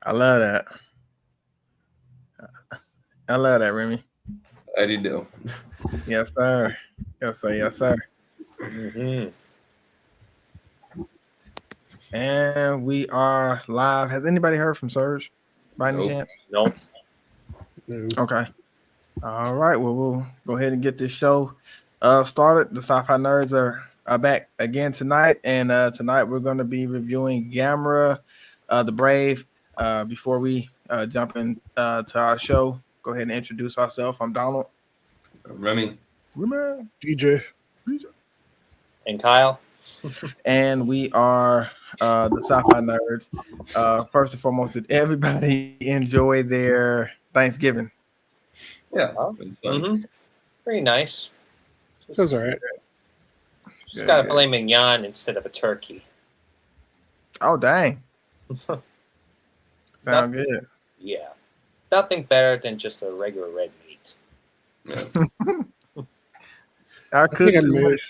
I love that. I love that, Remy. I do. Yes, sir. Yes, sir. Yes, sir. Mm-hmm. And we are live. Has anybody heard from Serge by any Nope. chance? Nope. No. Okay. All right. Well, we'll go ahead and get this show started. The Sci-Fi Nerds are back again tonight, and tonight we're going to be reviewing Gamera, the Brave. Before we jump in to our show, go ahead and introduce ourselves. I'm Donald. Remy. Remy. DJ. And Kyle? And we are the Sci-Fi Nerds. First and foremost, did everybody enjoy their Thanksgiving? Yeah. Oh, Been fun. mm-hmm. Pretty nice. That's all right. Just Good, got a good. filet mignon instead of a turkey. Oh, dang. Sound Nothing- good. Yeah. Nothing better than just a regular red meat. Yeah. I I cooked think I too made much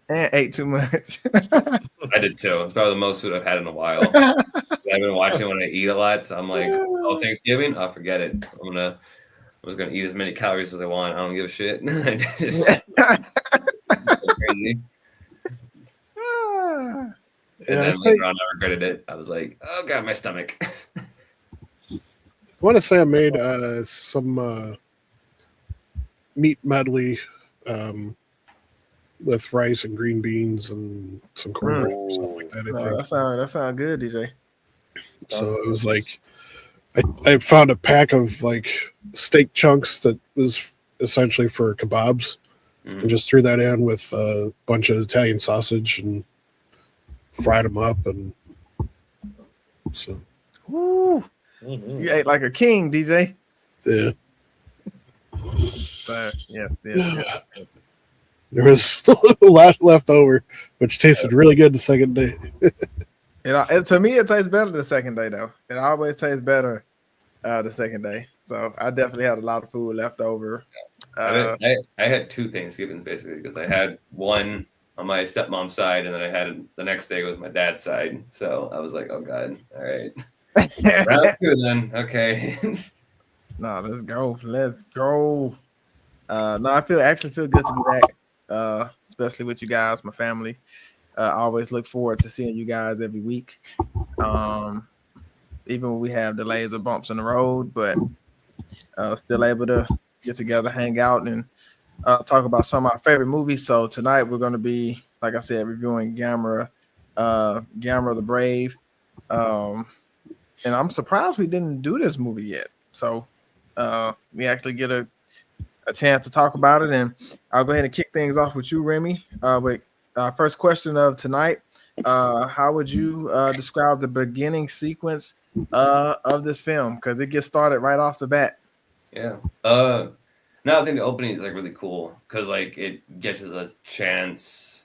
and ate too much. I did too. It's probably the most food I've had in a while. I've been watching when I eat a lot, so I'm like, oh, Thanksgiving? I'll forget it. I'm just gonna eat as many calories as I want. I don't give a shit. I just crazy. And Yeah, then later on, I regretted it. I was like, oh god, my stomach. I want to say I made some meat medley with rice and green beans and some cornbread or something like that. I No, think that sound good, DJ. so. It was like I found a pack of like steak chunks that was essentially for kebabs, and just threw that in with a bunch of Italian sausage and fried them up, and so Woo. Mm-hmm. You ate like a king, DJ. yeah. But yes. There was a lot left over, which tasted really good the second day. To me, it tastes better the second day, though. It always tastes better the second day. So I definitely had a lot of food left over. I had two Thanksgivings basically because I had one on my stepmom's side, and then I had the next day was my dad's side. So I was like, oh god, all right, round two then. Okay. No, let's go. Let's go. No, I actually feel good to be back, especially with you guys, my family. I always look forward to seeing you guys every week. Even when we have delays or bumps in the road, but still able to get together, hang out, and talk about some of our favorite movies. So tonight we're going to be, like I said, reviewing Gamera the Brave. And I'm surprised we didn't do this movie yet. So we actually get a chance to talk about it, and I'll go ahead and kick things off with you, Remy. With first question of tonight, how would you describe the beginning sequence of this film? Because it gets started right off the bat. Yeah. No, I think the opening is like really cool because like it gives us a chance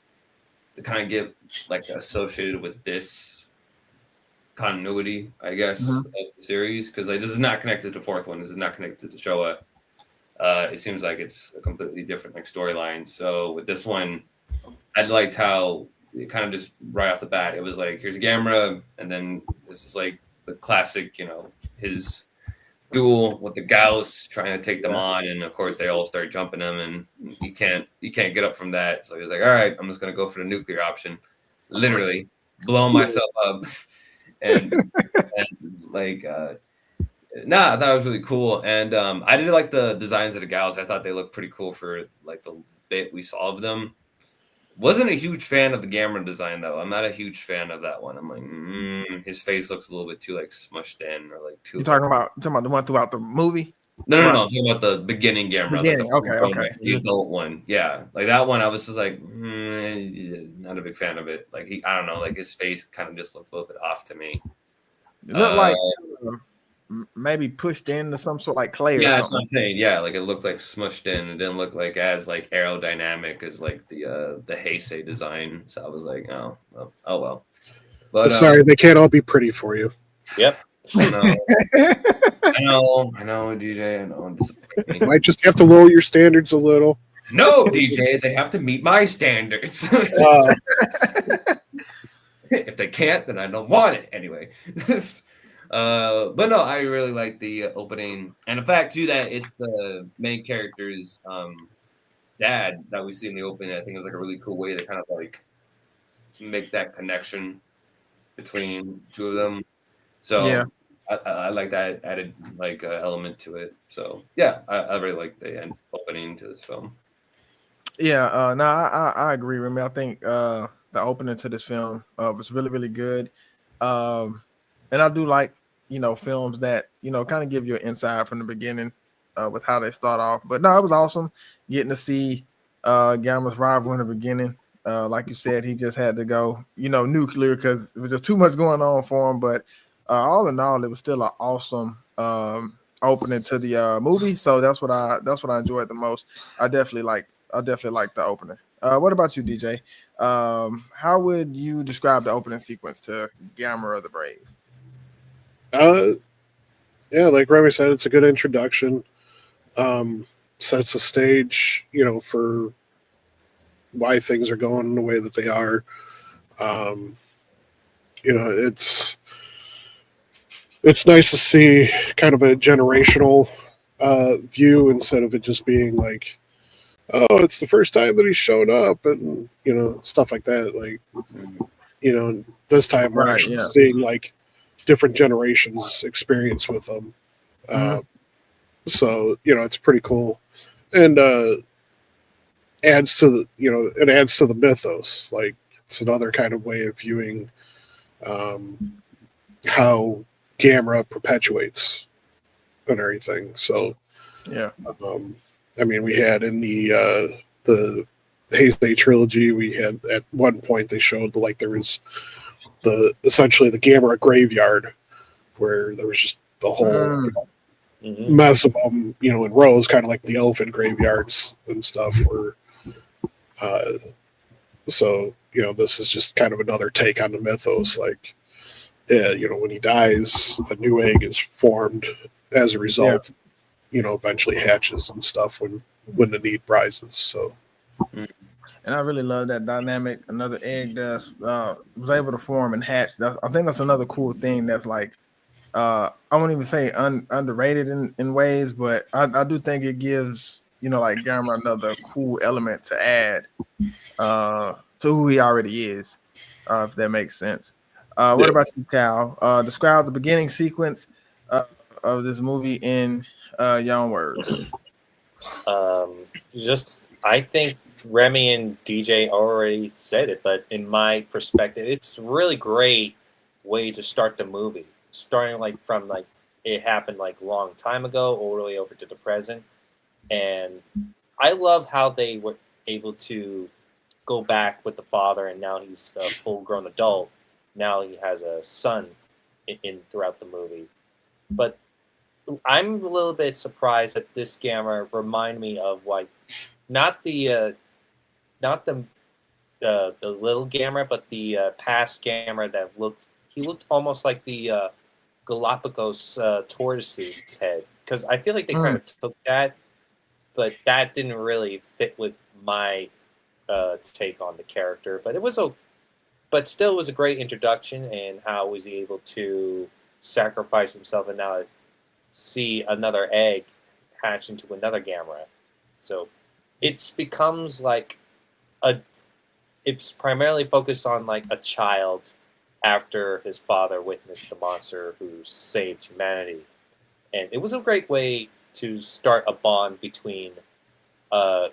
to kind of get like associated with this continuity, I guess, of the series because like this is not connected to the fourth one. This is not connected to Showa. It seems like it's a completely different like storyline. So with this one, I liked how it kind of just right off the bat, it was like here's Gamera, and then this is like the classic, his duel with the Gauss trying to take them on, and of course they all start jumping him, and you can't get up from that. So he's like, all right, I'm just gonna go for the nuclear option, literally blowing myself up, and like. I thought it was really cool, and I did like the designs of the Gauss. I thought they looked pretty cool for like the bit we saw of them. Wasn't a huge fan of the Gamera design though. I'm not a huge fan of that one. I'm like, his face looks a little bit too like smushed in, or like too. You talking about the one throughout the movie? No. I'm talking about the beginning Gamera, like the okay. The adult one. Yeah, like that one. I was just like, not a big fan of it. Like I don't know, like his face kind of just looked a little bit off to me. It looked like maybe pushed into some sort of like clay. Yeah, or that's something. what I'm saying. Yeah, like it looked like smushed in. It didn't look like as like aerodynamic as like the Heisei design. So I was like, oh well. But sorry, they can't all be pretty for you. Yep. I know, DJ. I know. You might just have to lower your standards a little. No, DJ, they have to meet my standards. If they can't, then I don't want it anyway. But no, I really like the opening, and the fact too that it's the main character's dad that we see in the opening. I think it was like a really cool way to kind of like make that connection between two of them. Yeah. So I like that added like element to it. So yeah, I really like the end opening to this film. Yeah, no, I agree, Remy. I think the opening to this film was really, really good. And I do like, films that, kind of give you an insight from the beginning with how they start off. But no, it was awesome getting to see Gamma's rival in the beginning. Like you said, he just had to go, nuclear because it was just too much going on for him. But all in all, it was still an awesome opening to the movie. So that's what I enjoyed the most. I definitely like the opening. What about you, DJ? How would you describe the opening sequence to Gamera the Brave? Yeah, like Remy said, it's a good introduction. Sets the stage, for why things are going the way that they are. It's nice to see kind of a generational view instead of it just being like, oh, it's the first time that he's shown up and stuff like that. Like, this time we're Right, actually yeah. seeing like different generations experience with them. So it's pretty cool, and adds to the mythos. Like, it's another kind of way of viewing how Gamera perpetuates and everything. So Yeah. I mean, we had in the Heisei trilogy, we had at one point they showed like there was essentially the Gamera graveyard where there was just a whole mess of them, in rows, kind of like the elephant graveyards and stuff. Where, so this is just kind of another take on the mythos. Like, when he dies, a new egg is formed as a result. Eventually hatches and stuff when the need rises. So. And I really love that dynamic. Another egg that was able to form and hatch. I think that's another cool thing that's like, I won't even say underrated in ways, but I do think it gives, like Gamera another cool element to add to who he already is, if that makes sense. What about you, Cal? Describe the beginning sequence of this movie in your own words. I think Remy and DJ already said it, but in my perspective, it's a really great way to start the movie. Starting from it happened a long time ago all the way over to the present. And I love how they were able to go back with the father, and now he's a full-grown adult. Now he has a son in throughout the movie. But I'm a little bit surprised that this Gamera reminded me of not the little Gamera, but the past Gamera that looked almost like the Galapagos tortoise's head, because I feel like they kind of took that, but that didn't really fit with my take on the character. But still was a great introduction, and how was he able to sacrifice himself and now see another egg hatch into another Gamera. So it becomes it's primarily focused on a child after his father witnessed the monster who saved humanity. And it was a great way to start a bond between a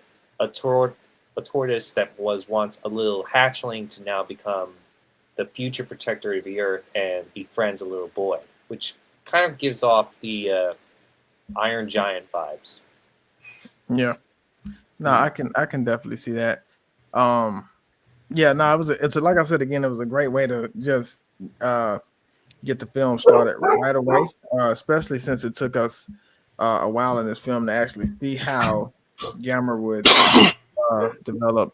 tortoise that was once a little hatchling to now become the future protector of the earth and befriends a little boy, which kind of gives off the Iron Giant vibes. Yeah. No, I can definitely see that. Yeah, no, it's like I said again, it was a great way to just get the film started right away, especially since it took us a while in this film to actually see how Gamera would develop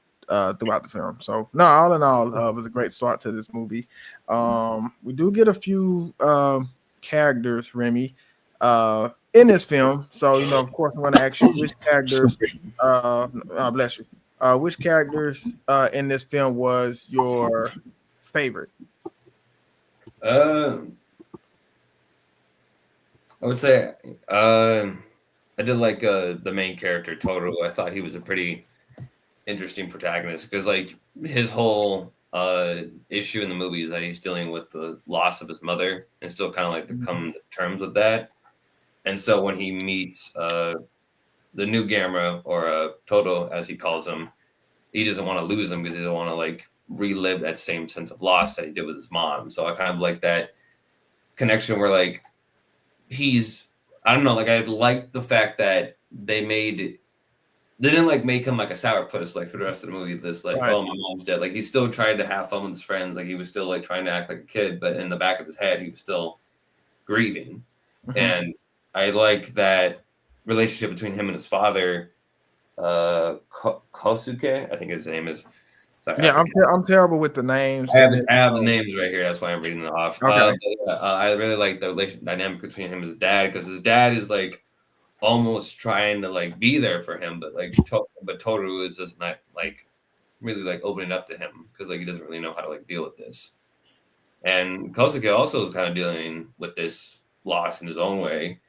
throughout the film. So, no, all in all, it was a great start to this movie. We do get a few characters, Remy, in this film. So, of course, I'm going to ask you which characters. Bless you. Which characters in this film was your favorite? I would say I did like the main character Totoro. I thought he was a pretty interesting protagonist because like his whole issue in the movie is that he's dealing with the loss of his mother and still kind of like to come to terms with that. And so when he meets the new Gamera or Toto as he calls him, he doesn't want to lose him because he doesn't want to like relive that same sense of loss that he did with his mom. So I kind of like that connection where like I don't know, like I like the fact that they didn't like make him like a sourpuss like for the rest of the movie. This like, Right. oh, my mom's dead. Like he still tried to have fun with his friends. Like he was still like trying to act like a kid, but in the back of his head, he was still grieving. Mhm. And I like that relationship between him and his father, Kosuke, I think his name is. Sorry, Yeah, I'm terrible with the names. I and have the names right here. That's why I'm reading it off. Okay. I really like the relation dynamic between him and his dad because his dad is like almost trying to like be there for him, but like but Toru is just not like really like opening up to him because like he doesn't really know how to like deal with this. And Kosuke also is kind of dealing with this loss in his own way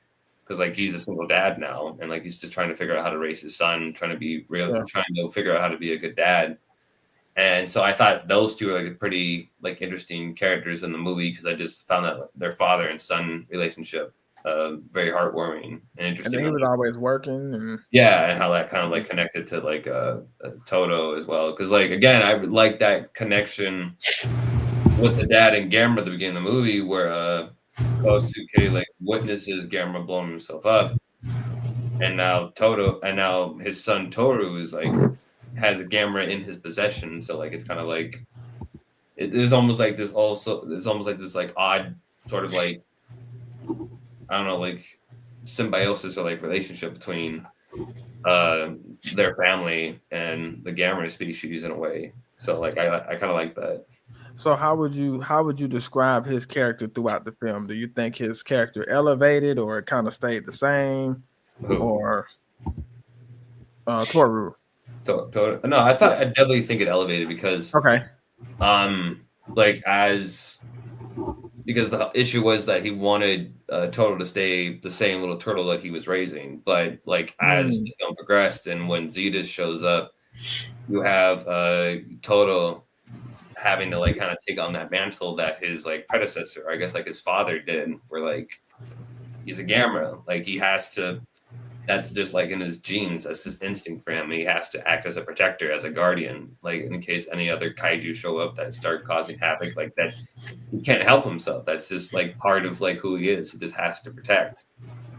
because like he's a single dad now and like he's just trying to figure out how to raise his son, trying to be real, trying to figure out how to be a good dad. And so I thought those two are like a pretty like interesting characters in the movie because I just found that their father and son relationship very heartwarming and interesting. And he was always working, and yeah, and how that kind of like connected to like Toto as well. Because like again, I like that connection with the dad and Gamera at the beginning of the movie, where Kosuke like witnesses Gamera blowing himself up, and now his son Toru is like has Gamera in his possession. So like it's kind of like there's almost like this like odd sort of like I don't know like symbiosis or like relationship between their family and the Gamera species in a way. So like I kind of like that. so how would you describe his character throughout the film? Do you think his character elevated or it kind of stayed the same? Who? Or Toru? No, I definitely think it elevated because Okay. like because the issue was that he wanted Toto to stay the same little turtle that he was raising, but like as the film progressed and when Zetas shows up, you have Toto having to like kind of take on that mantle that his like predecessor, I guess like his father did, where like he's a Gamera, like he has to. That's just like in his genes. That's his instinct for him. He has to act as a protector, as a guardian, like in case any other kaiju show up that start causing havoc like that. He can't help himself. That's just like part of like who he is. He just has to protect.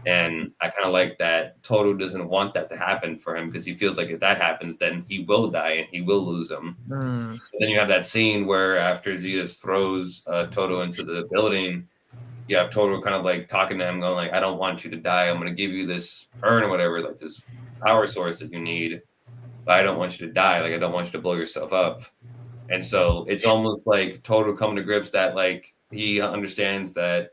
And I kind of like that Toto doesn't want that to happen for him because he feels like if that happens, then he will die and he will lose him. But then you have that scene where after Zetas throws Toto into the building, you have Toto kind of like talking to him, going like, "I don't want you to die. I'm going to give you this urn or whatever, like this power source that you need, but I don't want you to die. Like I don't want you to blow yourself up." And so it's almost like Toto coming to grips that like he understands that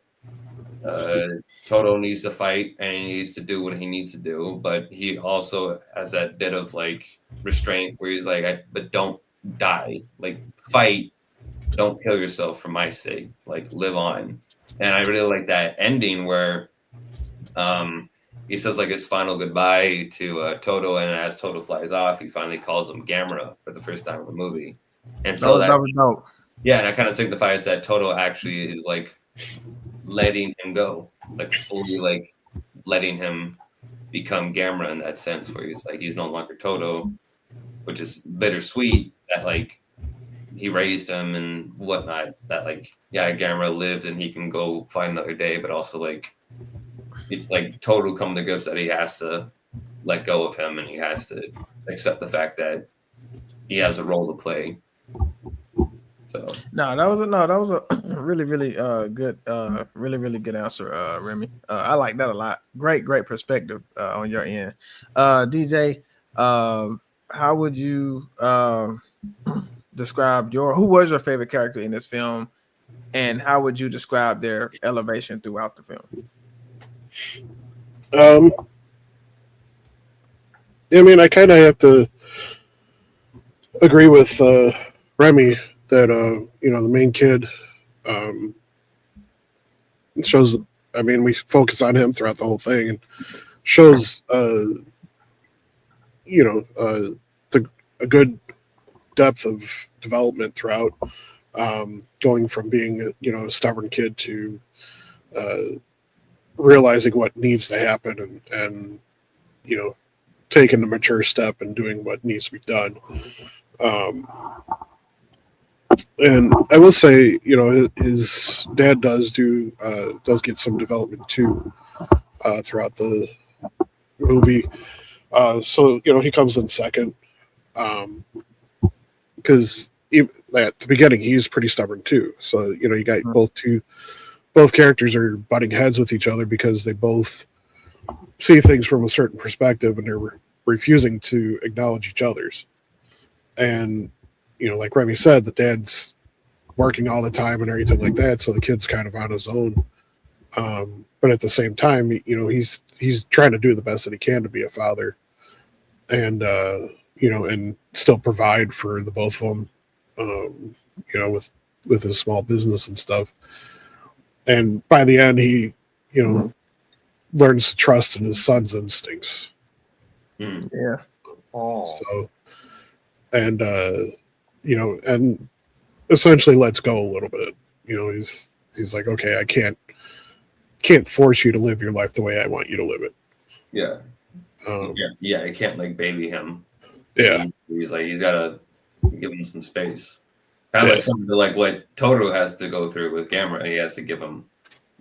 Toto needs to fight and he needs to do what he needs to do, but he also has that bit of like restraint where he's like, "But don't die. Like fight. Don't kill yourself for my sake. Like live on." And I really like that ending where he says like his final goodbye to Toto, and as Toto flies off, he finally calls him Gamera for the first time in the movie. And so that was dope. Yeah, and that kind of signifies that Toto actually is like letting him go, like fully like letting him become Gamera in that sense, where he's no longer Toto, which is bittersweet that like he raised him and whatnot, that like Gamera lived and he can go find another day, but also like it's like Toto come to grips that he has to let go of him and he has to accept the fact that he has a role to play. So that was a really good really good answer, Remy. I like that a lot. Great perspective on your end. DJ, how would you describe who was your favorite character in this film, and how would you describe their elevation throughout the film? I mean, I kind of have to agree with Remy that the main kid shows I mean, we focus on him throughout the whole thing and shows, a good depth of development throughout, going from being a stubborn kid to realizing what needs to happen and taking the mature step and doing what needs to be done. And I will say, his dad does get some development too throughout the movie. So he comes in second, because at the beginning he's pretty stubborn too. So you got both characters are butting heads with each other because they both see things from a certain perspective and they're refusing to acknowledge each other's. And like Remy said, the dad's working all the time and everything like that, so the kid's kind of on his own. But at the same time, he's trying to do the best that he can to be a father, and and still provide for the both of them, with his small business and stuff. And by the end, he learns to trust in his son's instincts. Yeah. Oh. So, and and essentially lets go a little bit. He's like, okay, I can't force you to live your life the way I want you to live it. Yeah. Yeah, you can't like baby him. Yeah. He's got to give him some space. Kind of like something like what Toto has to go through with Gamera. He has to give him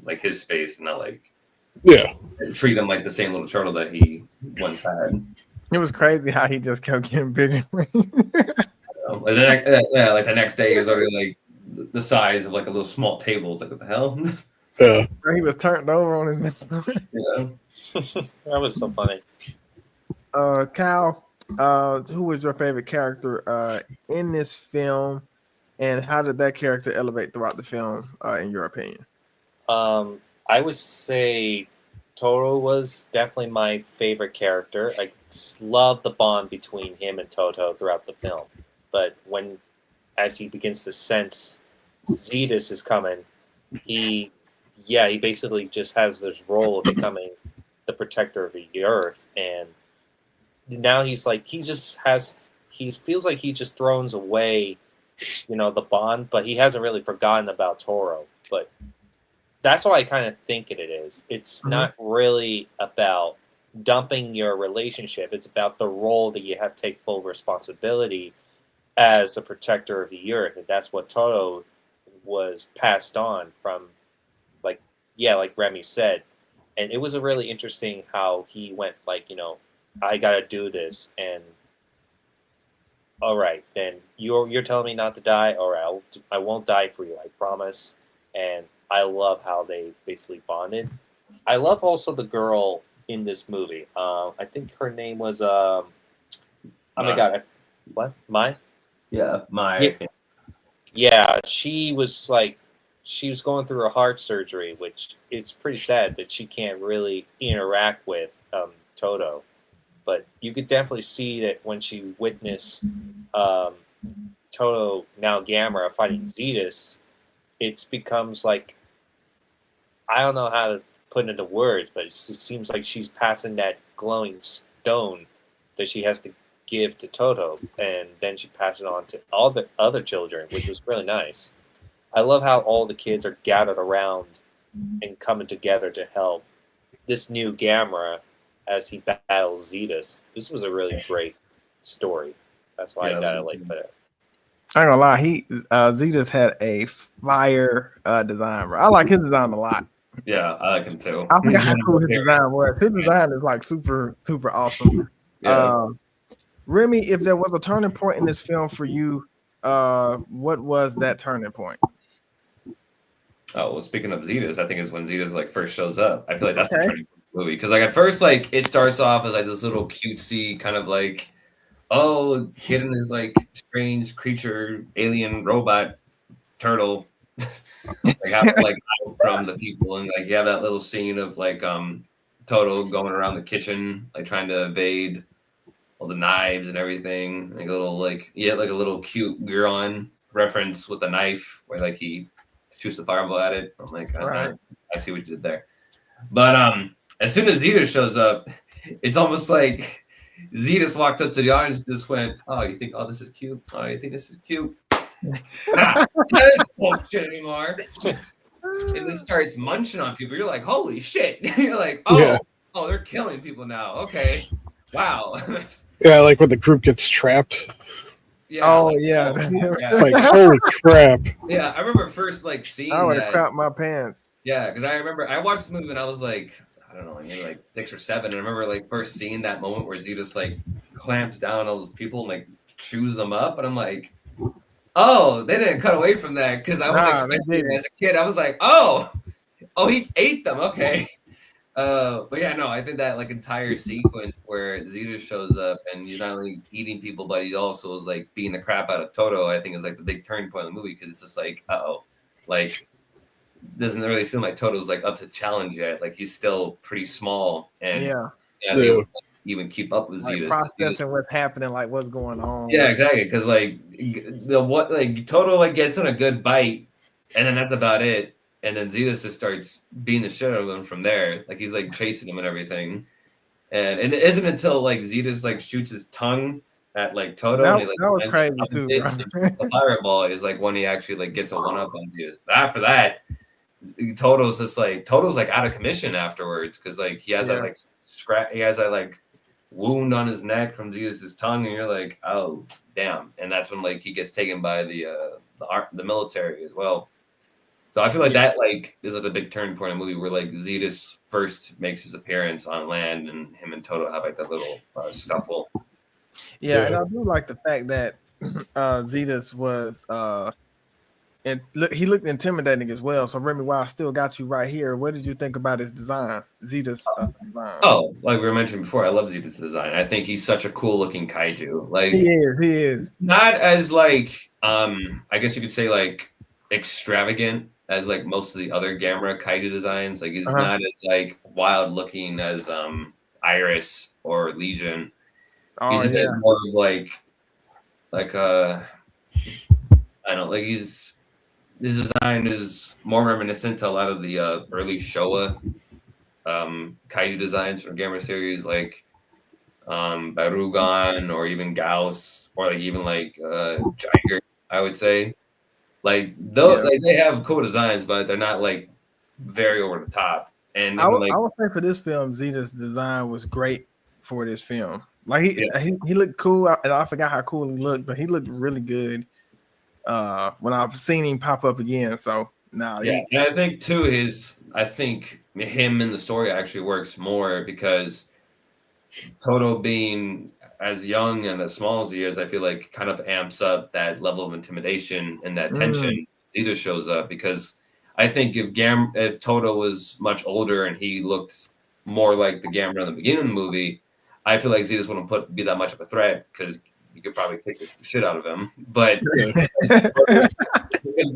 like his space, and not like treat him like the same little turtle that he once had. It was crazy how he just kept getting bigger. Like the next day, he was already like the size of like a little small table. It's like, what the hell? Yeah. He was turned over on his neck. Yeah. That was so funny. Kyle, who was your favorite character in this film, and how did that character elevate throughout the film, in your opinion? I would say Toro was definitely my favorite character. I love the bond between him and Toto throughout the film. But as he begins to sense Zetus is coming, he basically just has this role of becoming the protector of the earth. And now he feels like he just throws away, the bond, but he hasn't really forgotten about Toro. But that's what I kind of think it is. It's not really about dumping your relationship. It's about the role that you have to take full responsibility as a protector of the earth. And that's what Toto was passed on from, like Remy said. And it was a really interesting how he went like, I got to do this. And all right, then you're telling me not to die. All right, I won't die for you. I promise. And I love how they basically bonded. I love also the girl in this movie. I think her name was oh my god, what? Mai? Yeah, Mai. Yeah, she was going through a heart surgery, which it's pretty sad that she can't really interact with Toto. But you could definitely see that when she witnessed Toto, now Gamera, fighting Zetus, it becomes like, I don't know how to put it into words, but it seems like she's passing that glowing stone that she has to give to Toto, and then she passes it on to all the other children, which was really nice. I love how all the kids are gathered around and coming together to help this new Gamera as he battles Zetus. This was a really great story. That's why I gotta put it. I ain't gonna lie, Zetus had a fire design, bro. I like his design a lot. Yeah, I like him too. I forgot how cool his design was. His design is like super, super awesome. Yeah. Remy, if there was a turning point in this film for you, what was that turning point? Oh, well, speaking of Zetus, I think is when Zetus like first shows up. I feel like that's the turning point of the movie. Because like at first, like it starts off as like this little cutesy kind of like, oh, kid and his like strange creature, alien robot turtle. Like have to like hide from the people, and like you have that little scene of like Toto going around the kitchen, like trying to evade all the knives and everything. Like a little like a little cute Guron reference with the knife where like he shoots the fireball at it. I'm like, I see what you did there. But as soon as Zetus shows up, it's almost like Zetus walked up to the audience and just went, "Oh, you think this is cute? Oh, you think this is cute? Nah, that is bullshit anymore." And then starts munching on people. You're like, "Holy shit!" You're like, "Oh, oh, they're killing people now." Okay, wow. Yeah, like when the group gets trapped. Yeah. Oh, like, yeah. It's like, holy crap. Yeah, I remember first like seeing I would have crapped my pants. Yeah, because I remember I watched the movie and I was like, I don't know, maybe like 6 or 7. And I remember like first seeing that moment where Zetus like clamps down all those people and like chews them up. And I'm like, oh, they didn't cut away from that because I was expecting as a kid. I was like, oh, he ate them. Okay. But yeah, no, I think that like entire sequence where Zetus shows up and he's not only eating people, but he also is like beating the crap out of Toto, I think is like the big turning point of the movie because it's just like, like doesn't really seem like Toto's like up to challenge yet. Like he's still pretty small and even keep up with Zetus. Processing what's happening, like what's going on. Yeah, exactly. Because like Toto like gets in a good bite, and then that's about it. And then Zetus just starts beating the shit out of him from there. Like he's like chasing him and everything. And it isn't until like Zetus like shoots his tongue at like Toto. That, and he, like, that was crazy too. The fireball is like when he actually like gets a 1-up on Zetus. But after that, Toto's like out of commission afterwards because like he has that like he has that like wound on his neck from Zetus's tongue, and you're like, oh damn. And that's when like he gets taken by the military as well. So I feel like that like is like the big turning point in the movie where like Zetus first makes his appearance on land and him and Toto have like that little scuffle. Yeah, and I do like the fact that Zetus was and look, he looked intimidating as well. So Remy, while I still got you right here, what did you think about his design, Zetus design? Oh, like we were mentioning before, I love Zetus' design. I think he's such a cool looking kaiju. Like he is not as like I guess you could say like extravagant as like most of the other Gamera kaiju designs. Like he's not as like wild looking as Iris or Legion. He's a bit more of like I don't know, like his design is more reminiscent to a lot of the early Showa kaiju designs from Gamera series, like Barugan or even Gauss or like even like Jiger, I would say. Like those, like they have cool designs, but they're not like very over the top. And I would say for this film, Zetus' design was great for this film. Like he looked cool, and I forgot how cool he looked, but he looked really good when I've seen him pop up again. So now, and I think too him in the story actually works more because Toto being as young and as small as he is, I feel like kind of amps up that level of intimidation and that tension either shows up because I think if Toto was much older and he looked more like the Gamera in the beginning of the movie, I feel like Zetus wouldn't be that much of a threat because you could probably kick the shit out of him. But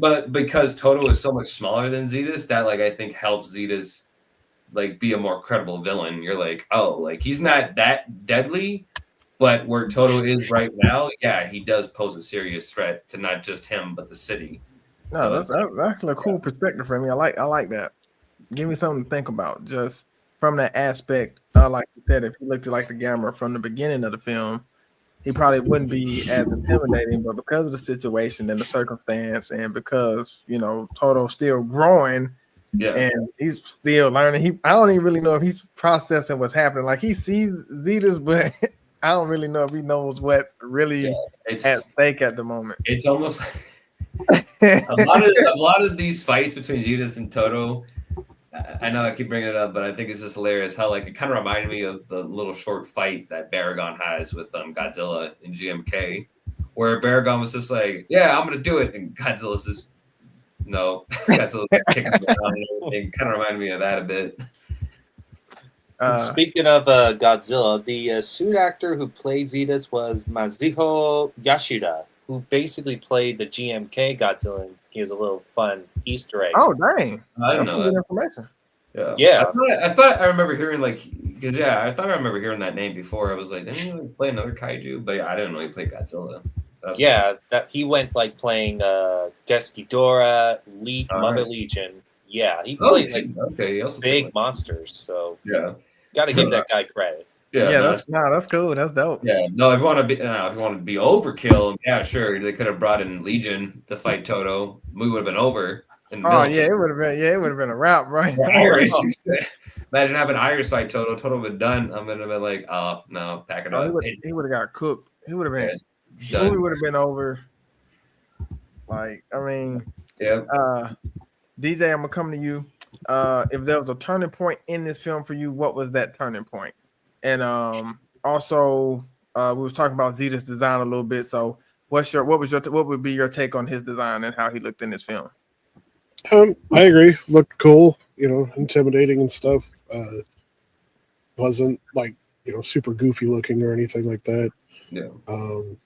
but because Toto is so much smaller than Zetus, that like I think helps Zetus like be a more credible villain. You're like, oh, like he's not that deadly, but where Toto is right now, he does pose a serious threat to not just him but the city. No, that's actually a cool perspective for me. I like that. Give me something to think about. Just from that aspect, like you said, if he looked like the Gamera from the beginning of the film, he probably wouldn't be as intimidating. But because of the situation and the circumstance, and because Toto's still growing, and he's still learning. I don't even really know if he's processing what's happening. Like he sees Zetus, but I don't really know if he knows what's really at stake at the moment. It's almost a lot of these fights between Zetus and Toto. I know I keep bringing it up, but I think it's just hilarious how like it kind of reminded me of the little short fight that Baragon has with Godzilla in GMK, where Baragon was just like, "Yeah, I'm gonna do it," and Godzilla says, "No." Godzilla's kicking him down and everything. Kind of reminded me of that a bit. Speaking of Godzilla, the suit actor who played Zetus was Maziho Yashida, who basically played the GMK Godzilla. He was a little fun Easter egg. Oh, dang. I didn't know that. Good information. Yeah. I thought I remember hearing I thought I remember hearing that name before. I was like, didn't he like play another kaiju? But I didn't know he played Godzilla. That he went like playing Deskidora, Mother Legion, Yeah, he Oh, plays like okay. He also big played, monsters, so yeah. got to give that guy credit. Yeah, Yeah, no, that's cool. That's dope. yeah. No, if you want to be overkill, yeah, sure. They could have brought in Legion to fight Toto. We would have been over in the Oh middle. yeah, it would have been. Yeah, it would have been a wrap, right? Or Iris. Imagine having Iris fight Toto. Toto would have been done. I'm gonna be like, oh no, pack it Oh, up. he would have got cooked. He would have been. Yeah, Movie done. would have been over. Like, I mean, Yeah. DJ, I'm gonna come to you. If there was a turning point in this film for you, what was that turning point? And also, we was talking about Zeta's design a little bit. So, what would be your take on his design and how he looked in this film? I agree. Looked cool, intimidating and stuff. Wasn't like super goofy looking or anything like that. Yeah. And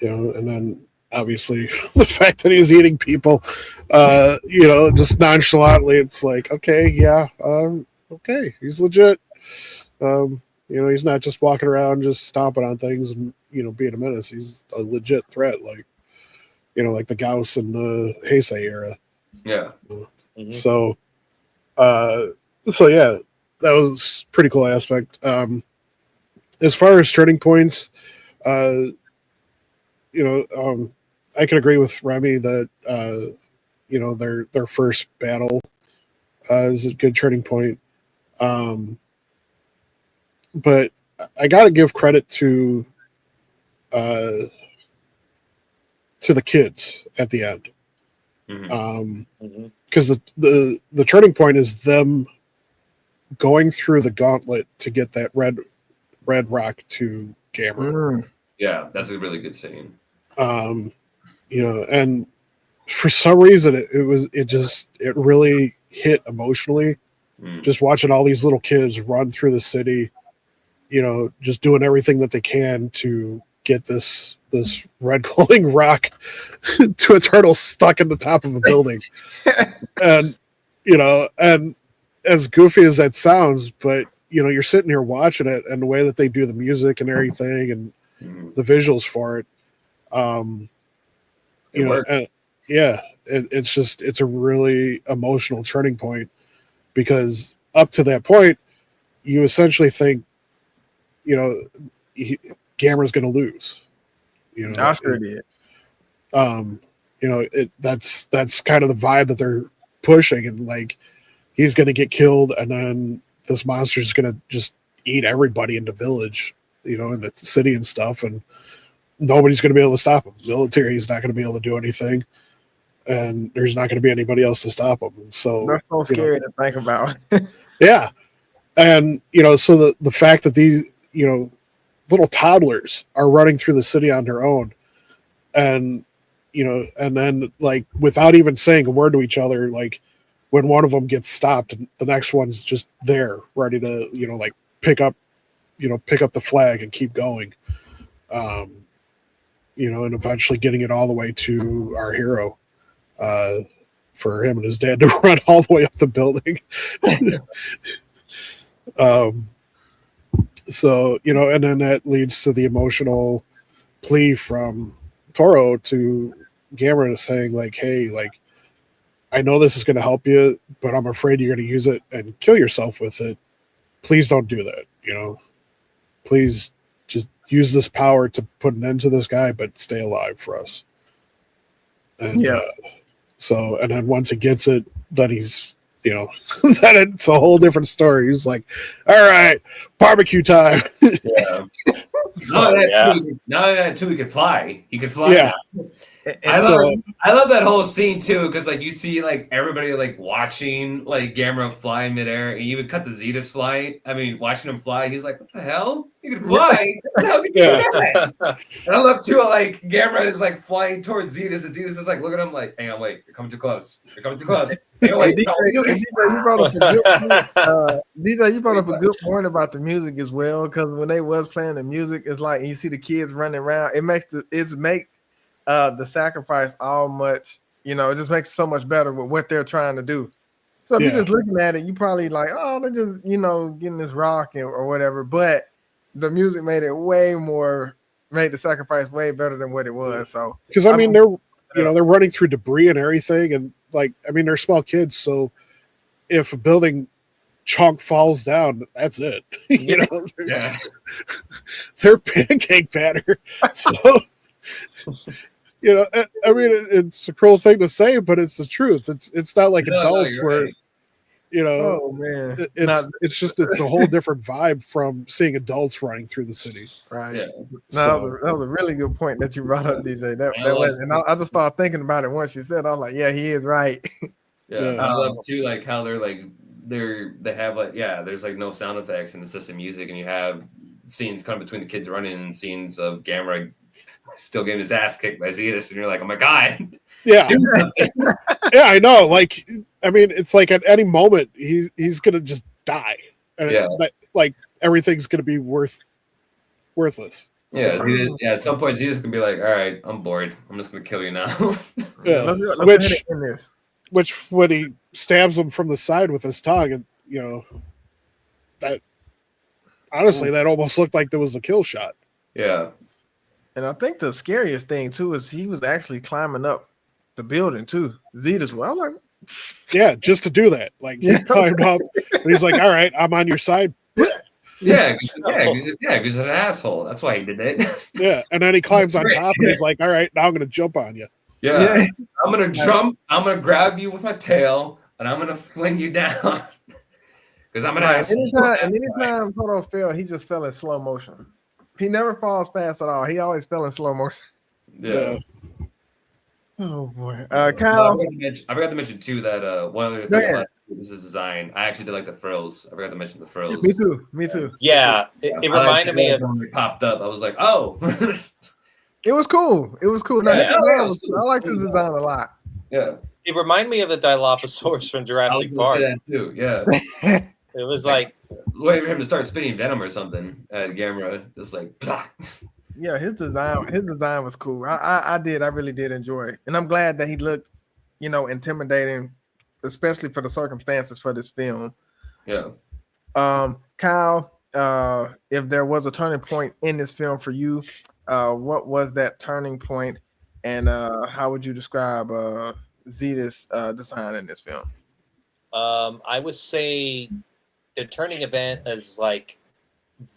then obviously the fact that he's eating people, just nonchalantly, it's like, okay, yeah, okay, he's legit. He's not just walking around just stomping on things and being a menace. He's a legit threat, like like the Gauss and the Heisei era. Yeah. Mm-hmm. So yeah, that was pretty cool aspect. As far as turning points, I can agree with Remy that their first battle is a good turning point. But I got to give credit to the kids at the end. Because the turning point is them going through the gauntlet to get that red rock to Gamera. Yeah, that's a really good scene. And for some reason it really hit emotionally. Just watching all these little kids run through the city, just doing everything that they can to get this red glowing rock to a turtle stuck in the top of a building. And as goofy as that sounds, but you're sitting here watching it, and the way that they do the music and everything and the visuals for it, it's a really emotional turning point, because up to that point you essentially think Gamera's going to lose. I sure did. That's kind of the vibe that they're pushing, and like he's going to get killed, and then this monster is going to just eat everybody in the village, in the city and stuff, and nobody's going to be able to stop him. The military is not going to be able to do anything, and there's not going to be anybody else to stop him. So that's so scary to think about. Yeah. And so the fact that these little toddlers are running through the city on their own, and and then like without even saying a word to each other, like when one of them gets stopped, the next one's just there ready to like pick up the flag and keep going, and eventually getting it all the way to our hero, for him and his dad to run all the way up the building. So and then that leads to the emotional plea from Toro to Gamera, saying like, hey, like, I know this is going to help you, but I'm afraid you're going to use it and kill yourself with it. Please don't do that. Please just use this power to put an end to this guy, but stay alive for us. And and then once he gets it, then he's that it's a whole different story. He's like, all right, barbecue time. Yeah. Now that too, he could fly. He could fly. Yeah. Now. I love that whole scene too, because like you see like everybody like watching like Gamera fly in midair, and you would cut the Zetas fly. I mean, watching him fly, he's like, "What the hell? You can fly? How can you do that?" And I love too, like Gamera is like flying towards Zetas, and Zetas is like, look at him, like, "Hang on, wait, you're coming too close. You're coming too close." DJ, you brought up a good point about the music as well, because when they was playing the music, it's like you see the kids running around. It makes the sacrifice all much, it just makes it so much better with what they're trying to do. So if you're just looking at it, you probably like, oh, they're just getting this rock or whatever. But the music made the sacrifice way better than what it was. So because I mean you know, they're running through debris and everything, and like, I mean, they're small kids, so if a building chunk falls down, that's it. You know, they're pancake batter. So, you know, I mean, it's a cruel thing to say, but it's the truth. It's not like adults where, right. You know, oh man, it's just a whole different vibe from seeing adults running through the city. Right. Yeah. No, that was a really good point that you brought up, DJ. I just started thinking about it once you said. I was like, yeah, he is right. Yeah. I love too, like how they're like they have like there's like no sound effects and it's just the music, and you have scenes kind of between the kids running and scenes of Gamera still getting his ass kicked by Zetus, and you're like, oh my god. Yeah. Yeah, I know. Like, I mean, it's like at any moment he's gonna just die, and like everything's gonna be worthless. Yeah, so, at some point Zetus can be like, all right, I'm bored. I'm just gonna kill you now. Yeah, which when he stabs him from the side with his tongue, and you know, that honestly that almost looked like there was a kill shot. Yeah. And I think the scariest thing too is he was actually climbing up the building too. Zetus, well, like, yeah, just to do that. Like he climbed up, and he's like, "All right, I'm on your side." Yeah, he's an asshole. That's why he did it. Yeah, and then he climbs on top, and he's like, "All right, now I'm gonna jump on you." Yeah. I'm gonna jump. I'm gonna grab you with my tail, and I'm gonna fling you down. Because I'm an asshole. Anytime Toto fell, he just fell in slow motion. He never falls fast at all. He always fell in slow motion. Yeah. Oh boy, Kyle. I forgot to mention too that one other thing about this is design. I actually did like the frills. I forgot to mention the frills. Me too. Yeah, it reminded me of when it popped up. I was like, oh. It was cool. I like this design a lot. Yeah. It reminded me of the Dilophosaurus from Jurassic Park. That too. Yeah. It was like waiting for him to start spitting venom or something at Gamera. Just like yeah, his design was cool. I really did enjoy it. And I'm glad that he looked, you know, intimidating, especially for the circumstances for this film. Yeah. Kyle, if there was a turning point in this film for you, what was that turning point, and how would you describe Zetus' design in this film? I would say the turning event is like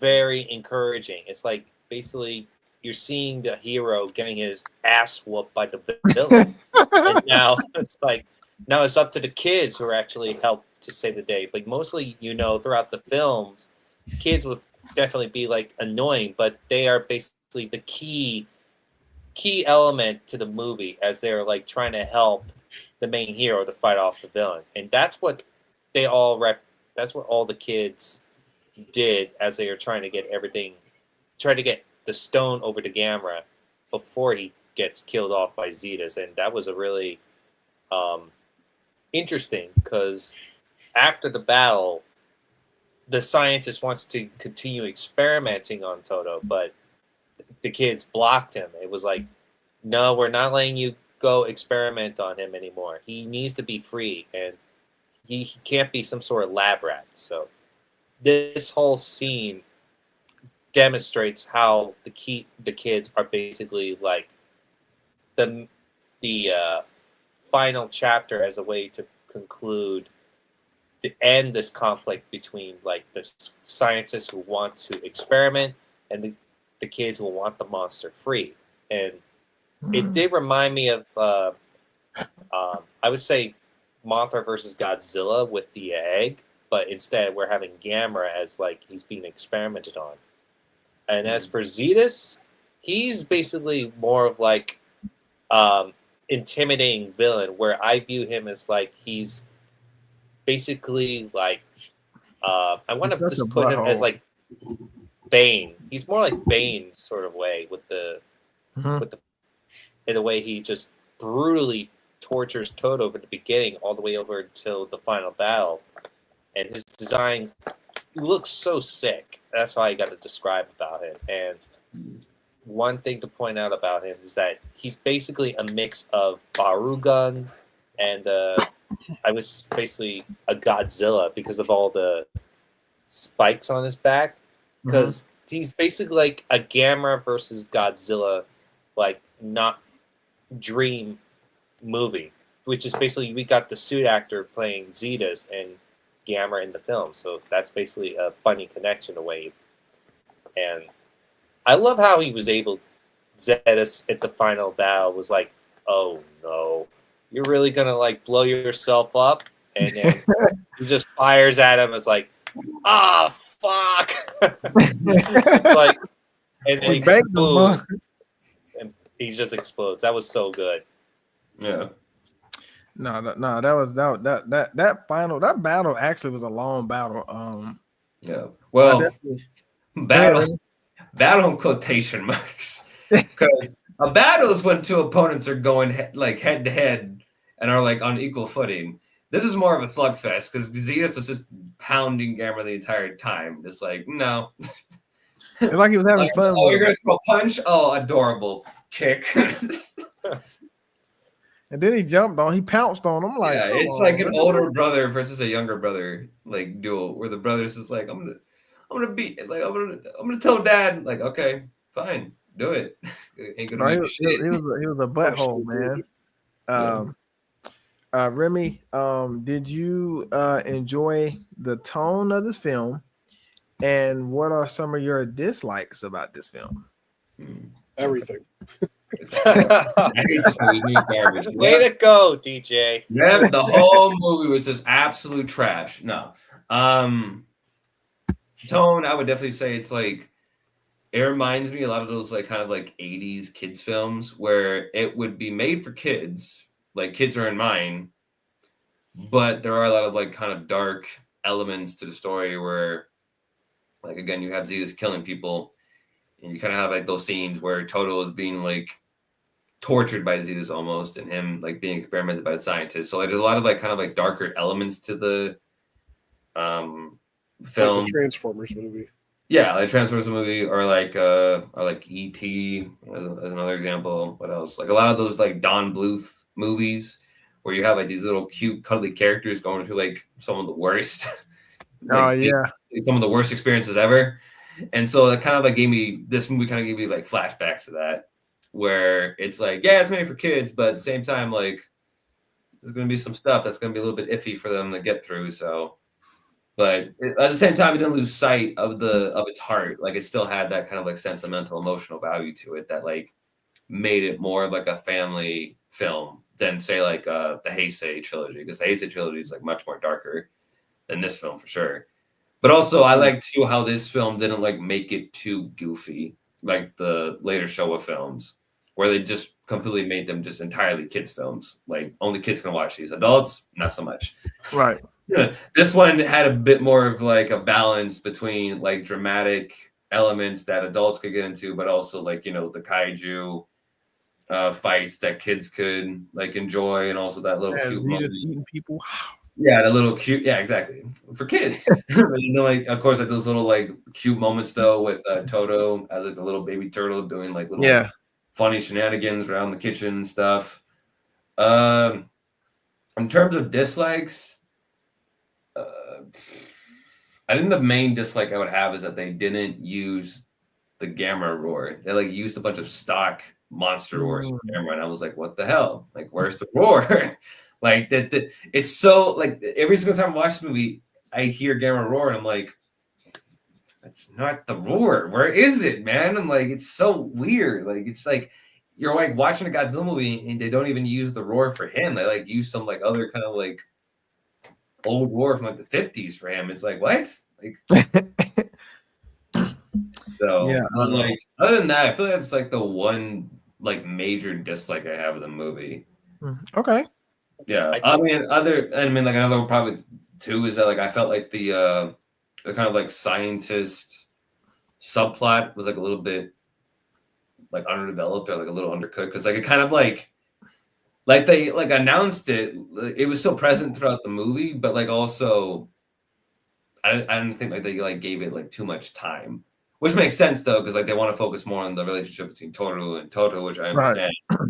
very encouraging. It's like basically you're seeing the hero getting his ass whooped by the villain, and now it's up to the kids who are actually help to save the day. But mostly, you know, throughout the films, kids would definitely be like annoying, but they are basically the key element to the movie as they're like trying to help the main hero to fight off the villain, and that's what they all that's what all the kids did as they were trying to get the stone over to Gamera before he gets killed off by Zetus. And that was a really interesting, because after the battle, the scientist wants to continue experimenting on Toto, but the kids blocked him. It was like, no, we're not letting you go experiment on him anymore. He needs to be free, and he can't be some sort of lab rat. So this whole scene demonstrates how the kids are basically like the final chapter as a way to conclude to end this conflict between like the scientists who want to experiment and the kids who want the monster free. And it did remind me of I would say Mothra versus Godzilla with the egg, but instead we're having Gamera as like he's being experimented on. And as for Zetus, he's basically more of like intimidating villain, where I view him as like he's basically like I want to just put him as like Bane. He's more like Bane sort of way with the in the way he just brutally tortures Toto at the beginning all the way over until the final battle. And his design looks so sick. That's why I got to describe about him. And one thing to point out about him is that he's basically a mix of Barugun and I was basically a Godzilla because of all the spikes on his back. Because he's basically like a Gamera versus Godzilla, like not Dream movie, which is basically we got the suit actor playing Zetas and Gamera in the film. So that's basically a funny connection away. And I love how he was able, Zetas at the final battle was like, oh no, you're really going to like blow yourself up? And then he just fires at him. It's like, ah, fuck. Like, and then boom, and he just explodes. That was so good. Yeah. No, that final battle actually was a long battle. Yeah. Well, battle in quotation marks, because a battle is when two opponents are going like head to head and are like on equal footing. This is more of a slugfest because Zetas was just pounding Gamera the entire time. Just like, no. It's like he was having fun. Oh, you're going to throw a punch? Oh, adorable. Kick. And then he pounced on him. Like, yeah, it's like an older brother versus a younger brother, like duel, where the brother's just like, I'm gonna tell dad, like, okay, fine, do it. Ain't gonna he was a butthole, man. Remy, did you enjoy the tone of this film, and what are some of your dislikes about this film? Everything. I hate this movie. Garbage. Way to go, DJ. Yeah, the whole movie was just absolute trash. No. Tone, I would definitely say it's like, it reminds me a lot of those like kind of like 80s kids films where it would be made for kids, like kids are in mind, but there are a lot of like kind of dark elements to the story where, like, again, you have Zetas killing people, and you kind of have like those scenes where Toto is being like tortured by Zetas almost, and him like being experimented by the scientists. So like there's a lot of like kind of like darker elements to the film. Like the Transformers movie. Yeah, like Transformers movie, or like E.T. as another example. What else? Like a lot of those like Don Bluth movies where you have like these little cute cuddly characters going through like some of the worst some of the worst experiences ever. And so it kind of like this movie kind of gave me like flashbacks to that, where it's like, yeah, it's made for kids, but at the same time, like there's going to be some stuff that's going to be a little bit iffy for them to get through. So, but at the same time, it didn't lose sight of its heart. Like it still had that kind of like sentimental, emotional value to it that like made it more like a family film than say like the Heisei trilogy, because the Heisei trilogy is like much more darker than this film for sure. But also, I like too how this film didn't like make it too goofy like the later Showa films, where they just completely made them just entirely kids films. Like only kids can watch these. Adults, not so much. Right. Yeah. This one had a bit more of like a balance between like dramatic elements that adults could get into, but also like, you know, the kaiju fights that kids could like enjoy, and also that little cute moment. Eating people. Yeah, the little cute. Yeah, exactly. For kids. And then, like, of course, like those little like cute moments though with Toto as like the little baby turtle doing like little funny shenanigans around the kitchen and stuff. In terms of dislikes, I think the main dislike I would have is that they didn't use the Gamera roar. They like used a bunch of stock monster roars from Gamera, and I was like, what the hell? Like, where's the roar? Like that, it's so like every single time I watch the movie, I hear Gamera roar, and I'm like, that's not the roar. Where is it, man? I'm like, it's so weird. Like it's like you're like watching a Godzilla movie, and they don't even use the roar for him. They like use some like other kind of like old roar from like the 50s for him. It's like what? Like so yeah. Like other than that, I feel like that's like the one like major dislike I have of the movie. Okay. Yeah, I mean, like another probably too is that like I felt like the kind of like scientist subplot was like a little bit like underdeveloped or like a little undercooked, because like it kind of like they like announced it. It was still present throughout the movie, but like also I didn't think like they like gave it like too much time, which makes sense though, because like they want to focus more on the relationship between Toru and Toto, which I understand. Right.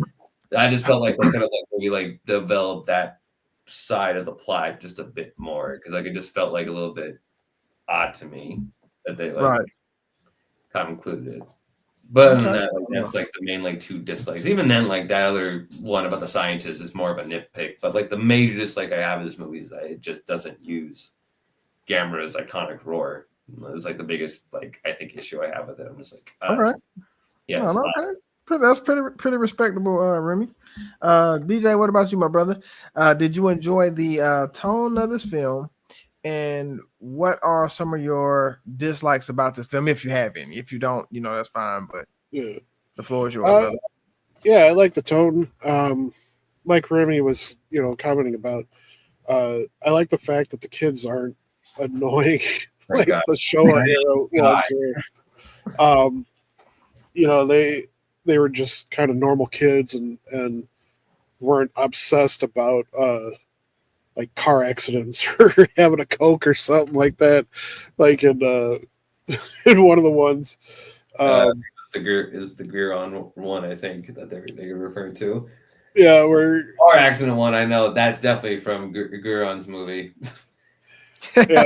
I just felt like they could have like maybe like developed that side of the plot just a bit more, because like it just felt like a little bit odd to me that they like kind of included it. But Okay. that's like the main like two dislikes. Even then, like that other one about the scientist is more of a nitpick. But like the major dislike I have in this movie is that it just doesn't use Gamera's iconic roar. It's like the biggest like I think issue I have with it. I'm just like, All right. yeah, No, it's no, not. okay. That's pretty respectable, Remy. DJ, what about you, my brother? Did you enjoy the tone of this film? And what are some of your dislikes about this film, if you have any? If you don't, that's fine. But Yeah. the floor is yours, brother. Yeah, I like the tone. Like Remy was, commenting about. I like the fact that the kids aren't annoying like God. the show era ones were. They were just kind of normal kids and weren't obsessed about like car accidents or having a Coke or something like that. Like in in one of the ones. Is the gear on one, I think, that they're referring to. Yeah, where car accident one, I know that's definitely from Guron's movie. Yeah,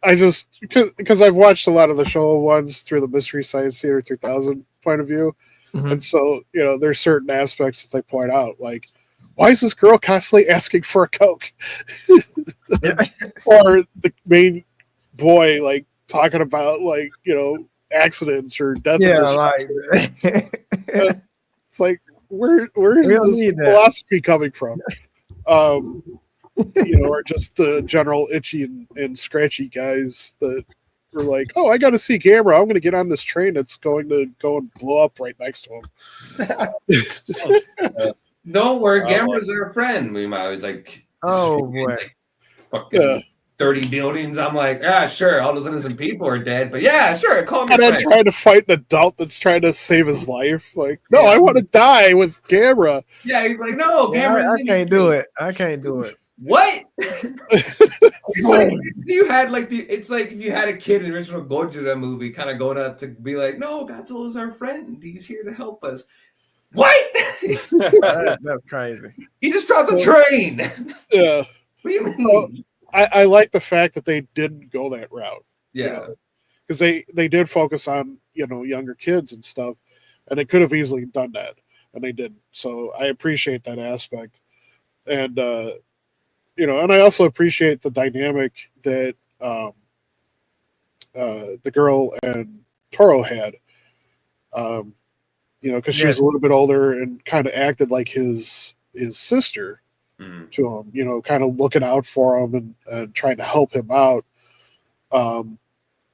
I just because I've watched a lot of the show ones through the Mystery Science Theater 3000 point of view, and so there's certain aspects that they point out, like why is this girl constantly asking for a Coke, or the main boy like talking about like accidents or death. Yeah, like it's like where's this philosophy coming from? Or just the general itchy and scratchy guys that were like, oh, I got to see Gamera. I'm going to get on this train that's going to go and blow up right next to him. Don't worry, Gamera's our friend. We might always like, oh boy, like, fucking 30 buildings. I'm like, sure, all those innocent people are dead, but yeah, sure, call me. And then trying to fight an adult that's trying to save his life. Like, no, I want to die with Gamera. Yeah, he's like, no, Gamera. I can't do it. I can't do it. What? Like, you had like it's like if you had a kid in the original Gojira movie kind of going up to be like, no, Godzilla's our friend. He's here to help us. What? That's crazy. He just dropped the train. Yeah. What do you mean? Well, I like the fact that they didn't go that route. Yeah. Because they did focus on, younger kids and stuff, and they could have easily done that, and they didn't. So I appreciate that aspect. And and I also appreciate the dynamic that the girl and Toro had. Because she was a little bit older and kind of acted like his sister to him. Kind of looking out for him and trying to help him out.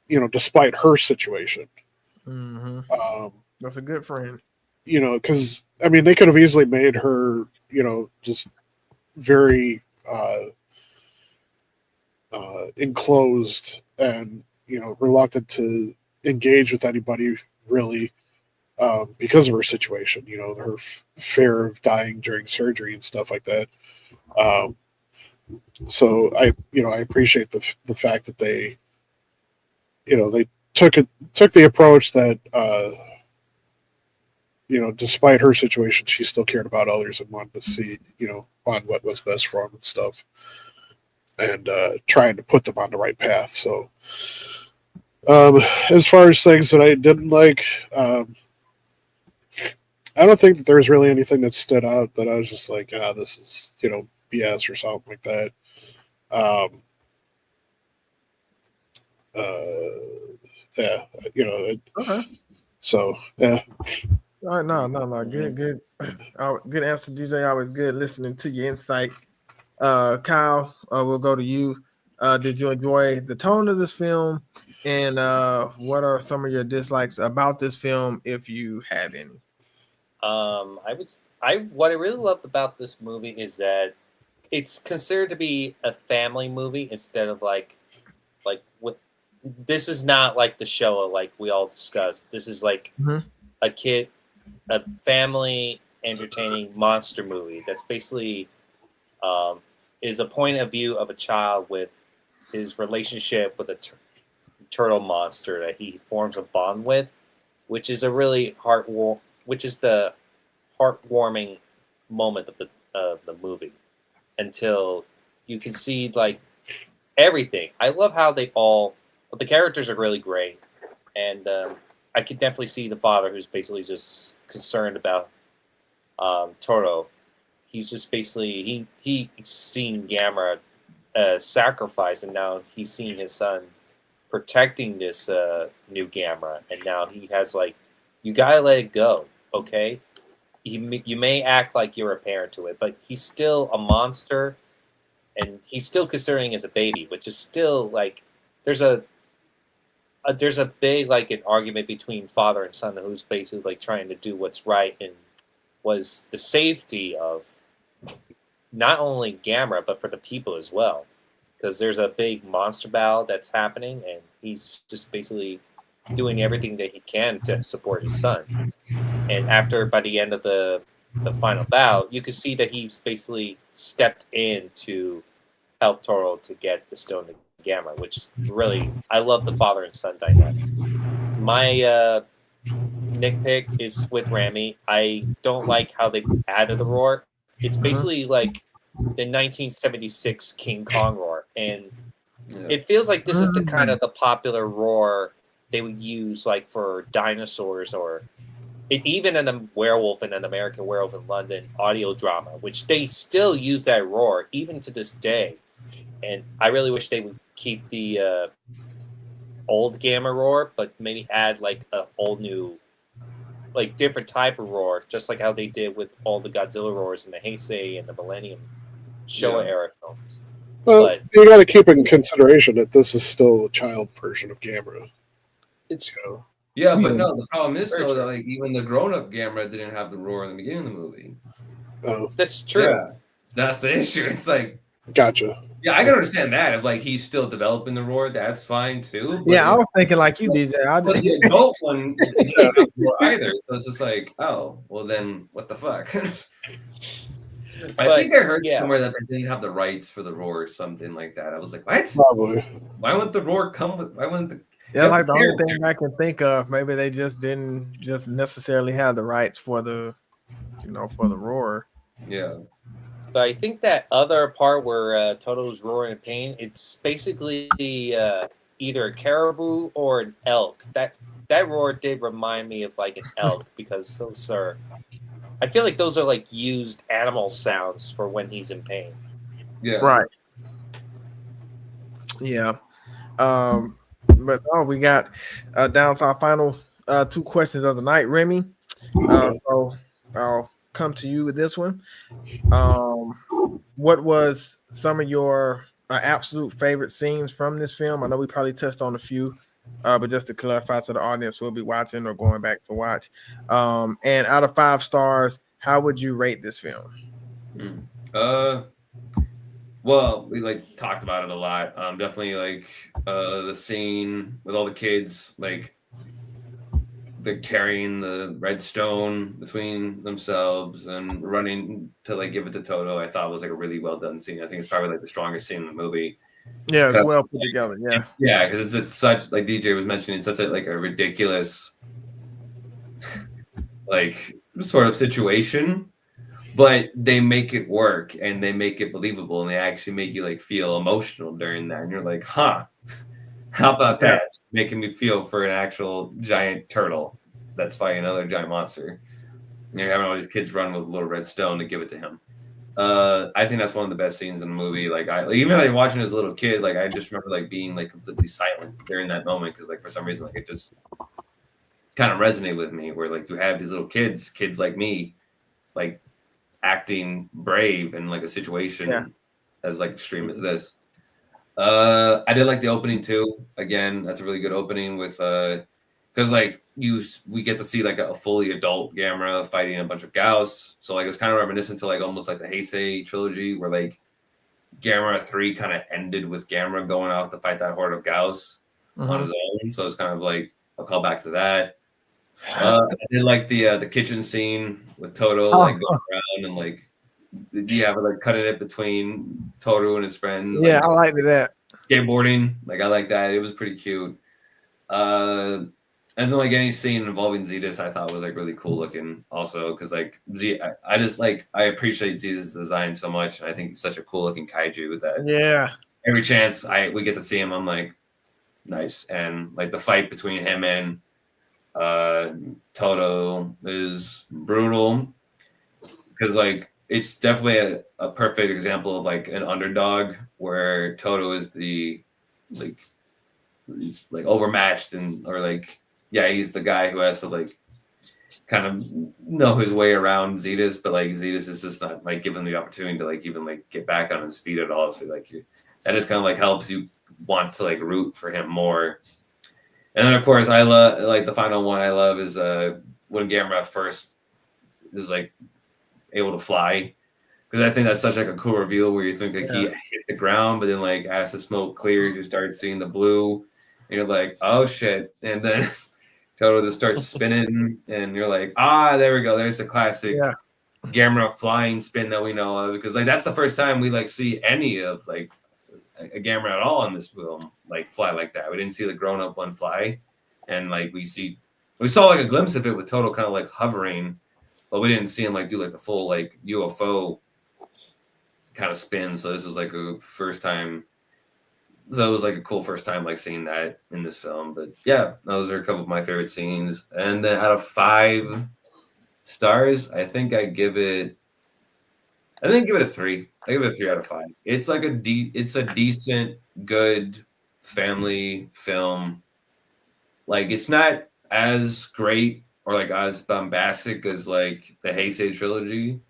Despite her situation. Mm-hmm. That's a good friend. Because they could have easily made her, just very enclosed and reluctant to engage with anybody really because of her situation. Her fear of dying during surgery and stuff like that. So I appreciate the fact that they took the approach that despite her situation, she still cared about others and wanted to see on what was best for them and stuff, and trying to put them on the right path. So as far as things that I didn't like, I don't think that there's really anything that stood out that I was just like, this is BS or something like that. Yeah, okay. So yeah. All right, no, good, good answer, DJ. Always good listening to your insight. Kyle, we'll go to you. Did you enjoy the tone of this film, and what are some of your dislikes about this film, if you have any? What I really loved about this movie is that it's considered to be a family movie instead of like with. This is not like the show like we all discussed. This is like a family entertaining monster movie that's basically is a point of view of a child with his relationship with a turtle monster that he forms a bond with, which is the heartwarming moment of the movie until you can see like everything. I love how the characters are really great, and I could definitely see the father who's basically just concerned about Toro. He's just basically he seen Gamera sacrifice, and now he's seeing his son protecting this new Gamera, and now he has like, you gotta let it go, okay? You may act like you're a parent to it, but he's still a monster, and he's still considering as a baby, which is still like there's a big like an argument between father and son who's basically like trying to do what's right and was the safety of not only Gamera but for the people as well, because there's a big monster battle that's happening, and he's just basically doing everything that he can to support his son. And after, by the end of the final battle, you can see that he's basically stepped in to help Toro to get the stone to Gamera, which is really, I love the father and son dynamic. My nitpick is with Rami. I don't like how they added the roar. It's basically like the 1976 King Kong roar, and it feels like this is the kind of the popular roar they would use like for dinosaurs, or even in a werewolf in an American Werewolf in London audio drama, which they still use that roar even to this day. And I really wish they would keep the old Gamera roar, but maybe add like a whole new, like different type of roar, just like how they did with all the Godzilla roars in the Heisei and the Millennium Showa era films. Well, But you got to keep in consideration that this is still a child version of Gamera. it's So, Yeah, but no, the problem is Very though that true. like even the grown-up Gamera didn't have the roar in the beginning of the movie. that's true. Yeah, that's the issue. It's like, gotcha. yeah, I can understand that if like he's still developing the roar, that's fine too. But Yeah, I was thinking like you, DJ. but the adult one didn't have the roar either, so it's just like, oh, well then what the fuck? I But, think I heard yeah. somewhere that they didn't have the rights for the roar or something like that. I was like, what? Probably. Why wouldn't the roar come with? Why wouldn't the Yeah, like the only character. thing I can think of, maybe they just didn't just necessarily have the rights for the, for the roar. Yeah. But I think that other part where Toto's roaring in pain, it's basically either a caribou or an elk. That roar did remind me of like an elk, because those are, I feel like those are like used animal sounds for when he's in pain. Yeah. Right. Yeah. But we got down to our final two questions of the night, Remy. So I'll come to you with this one. What was some of your absolute favorite scenes from this film? I know we probably touched on a few, but just to clarify to the audience who will be watching or going back to watch. And out of 5 stars, how would you rate this film? Well, we like talked about it a lot. Definitely like the scene with all the kids, like they're carrying the red stone between themselves and running to like give it to Toto. I thought was like a really well done scene. I think it's probably like the strongest scene in the movie. Yeah, it's well put together. Yeah, yeah, because it's such, like DJ was mentioning, such a like a ridiculous like sort of situation, but they make it work and they make it believable and they actually make you like feel emotional during that. And you're like, huh, how about that? Making me feel for an actual giant turtle that's fighting another giant monster. And you're having all these kids run with a little red stone to give it to him. I think that's one of the best scenes in the movie. Like even like watching as a little kid, like I just remember like being like completely silent during that moment because like for some reason like it just kind of resonated with me. Where like you have these little kids like me, like acting brave in like a situation as like extreme as this. I did like the opening too. Again, that's a really good opening with because like we get to see like a fully adult Gamera fighting a bunch of Gauss. So like it's kind of reminiscent to like almost like the Heisei trilogy where like Gamera 3 kind of ended with Gamera going out to fight that horde of Gauss on his own. So it's kind of like a call back to that. I did like the kitchen scene with Toto like going around and like you have like cutting it between Toru and his friends. Yeah, like, I liked that. Skateboarding, like I like that. It was pretty cute. And then like any scene involving Zetus, I thought was like really cool looking. Also, because like I just like I appreciate Zetus' design so much, and I think he's such a cool looking kaiju. That every chance we get to see him, I'm like, nice. And like the fight between him and Toto is brutal because like it's definitely a perfect example of like an underdog where Toto is the like he's like overmatched and or like yeah he's the guy who has to like kind of know his way around Zetas, but like Zetas is just not like given the opportunity to like even like get back on his feet at all. So like that just kind of like helps you want to like root for him more. And then of course I love like the final one I love is when Gamera first is like able to fly. Because I think that's such like a cool reveal where you think like he hit the ground, but then like as the smoke clears, you start seeing the blue, and you're like, oh shit. And then Toto just starts spinning, and you're like, there we go. There's a classic Gamera flying spin that we know of. Because like that's the first time we like see any of like a Gamera at all in this film, like fly like that. We didn't see the grown-up one fly. And like we saw like a glimpse of it with Toto kind of like hovering, but we didn't see him like do like the full like UFO kind of spin. So this was like a first time. So it was like a cool first time like seeing that in this film. But yeah, those are a couple of my favorite scenes. And then out of 5 stars, I think I give it a 3. I give it a 3 out of 5. It's like it's a decent, good family film. Like it's not as great or like as bombastic as like the Heisei trilogy,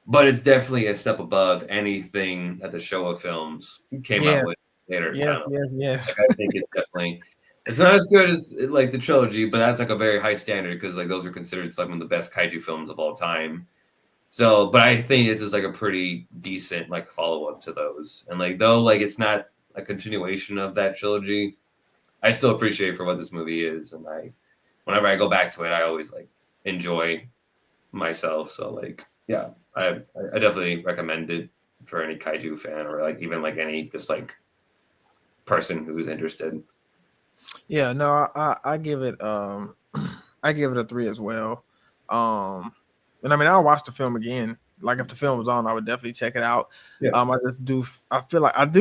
but it's definitely a step above anything that the Showa films came out with later. Yeah. Like, I think it's definitely it's not as good as like the trilogy, but that's like a very high standard because like those are considered some of the best kaiju films of all time. So, but I think this is like a pretty decent like follow up to those, and like though like it's not a continuation of that trilogy, I still appreciate for what this movie is, and whenever I go back to it, I always like enjoy myself. So like yeah, I definitely recommend it for any kaiju fan or like even like any just like person who's interested. Yeah, no, I give it I give it a 3 as well. And I mean I'll watch the film again. Like if the film was on, I would definitely check it out. Yeah. I do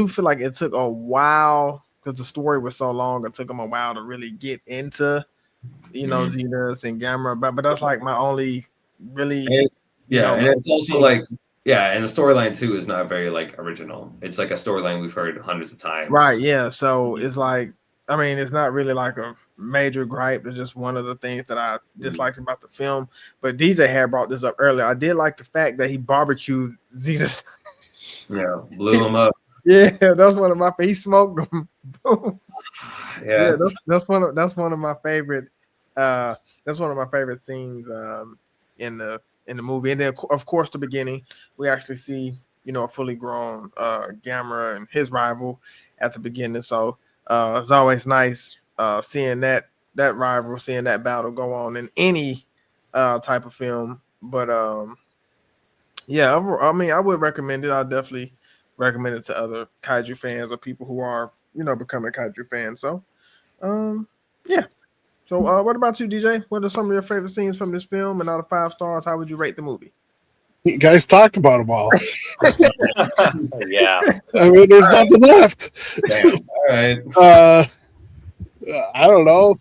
feel like it took a while because the story was so long. It took them a while to really get into Zetas and Gamera, but that's like my only really and it's also like and the storyline too is not very like original. It's like a storyline we've heard hundreds of times. Right, yeah. So it's like I mean, it's not really like a major gripe. It's just one of the things that I disliked about the film. But DJ had brought this up earlier. I did like the fact that he barbecued Zetas. Yeah, blew him up. Yeah, that's one of my. He smoked them. Yeah, that's one of my favorite. That's one of my favorite scenes in the movie. And then of course the beginning we actually see a fully grown Gamera and his rival at the beginning. So it's always nice seeing that rival, seeing that battle go on in any type of film. But yeah, I mean, I would recommend it. I'll definitely recommend it to other kaiju fans or people who are becoming kaiju fans. So yeah. So what about you, DJ? What are some of your favorite scenes from this film? And out of 5 stars, how would you rate the movie? You guys talked about them all. Yeah. I mean, there's nothing left. Damn. All right. I don't know.